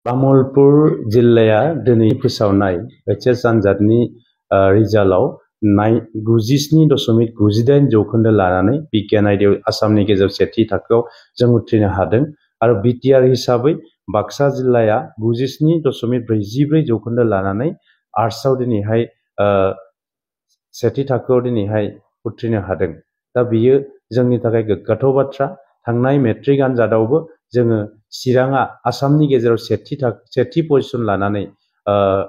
तामुलपुर जिल्लाया दिनै फोसावनाय HS आनजादनि रिजाल्टआव 97.98 जौखोन्दो लानानै बिगियान आयदायाव आसामनि गेजेराव सेथि थाखोआव जों उथ्रिनो हादों आरो बिटिआर हिसाबै बाक्सा जिल्लाया 97.44 जौखोन्दो लानानै आर्ट्सआव दिनैहाय सेथि थाखोआव दिनैहाय उथ्रिनो हादों। दा बियो जोंनि थाखाय गोग्गाथाव बाथ्रा। थांनाय मेट्रिक आनजादावबो जोङो चिराङा आसामनि गेजेराव सेथि पजिशन लानानै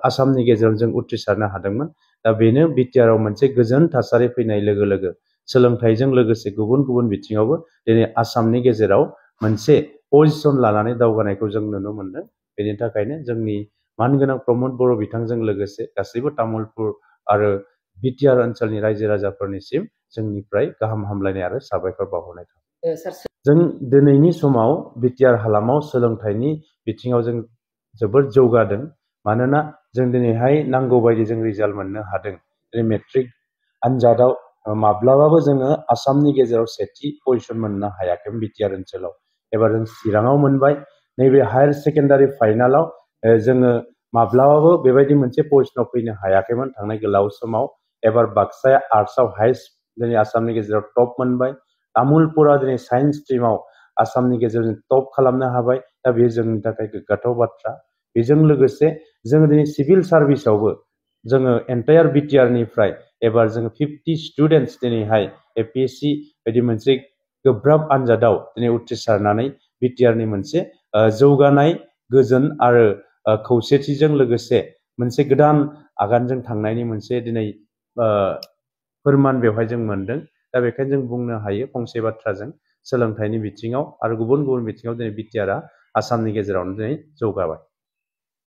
आसामनि गेजेराव जों उथ्रिसारनो हादोंमोन। दा बेनो बिटिआरआव मोनसे गोजोन थासारि फैनाय लोगो लोगो सोलोंथाइजों लोगोसे गुबुन गुबुन बिथिङावबो दिनै आसामनि गेजेराव मोनसे पजिशन लानानै दावगानायखौ जों नुनो मोनदों। बेनि थाखायनो जोंनि मानगोनां प्रमद बर' बिथांजों लोगोसे गासैबो तामुलपुर आरो बिटिआर ओनसोलनि रायजो राजाफोरनिसिम जोंनिफ्राय गाहाम हामलायनाय आरो साबायखर बावहरनाय थाबाय। जों दिनैनि समाव बिटिआर हालामाव सोलोंथाइनि बिथिङाव जों जोबोद जौगादों। मानोना जों दिनैहाय नांगौ बायदि जों रिजाल्ट मोननो हादों। दिनै मेट्रिक आनजादाव माब्लाबाबो जोङो आसामनि गेजेराव सेथि पजिशन मोननो हायाखैमोन बिटिआर ओनसोलाव। एबार जों चिराङाव मोनबाय। नैबे हायार सेकेन्डारि फाइनालाव जोङो माब्लाबाबो बेबायदि मोनसे पजिशनाव फैनो हायाखैमोन थांनाय गोलाव समाव। एबार बाक्साया आर्ट्सआव हाइस्ट दिनै आसामनि गेजेराव टप मोनबाय। तामुलपुरा दिनै साइन्स स्ट्रिमाव आसामनि गेजेरजों टप खालामनो हाबाय। दा बेयो जोंनि थाखाय गोग्गाथाव बाथ्रा। बेजों लोगोसे जोङो दिनै सिभिल सार्भिसावबो जोङो एन्टायार बिटिआरनिफ्राय एबार जोङो 50 स्टुडेन्टस दिनैहाय APSC बायदि मोनसे गोब्राब आनजादाव दिनै उथ्रिसारनानै बिटिआरनि मोनसे जौगानाय गोजोन आरो खौसेथिजों लोगोसे मोनसे गोदान आगानजों थांनायनि मोनसे दिनै फोरमान बेवहाय जों मोनदों। दा बेखायनो जों बुंनो हायो फंसे बाथ्राजों सोलोंथाइनि बिथिङाव आरो गुबुन गुबुन बिथिङाव दिनै बिटिआरआ आसामनि गेजेरावनो दिनै जौगाबाय।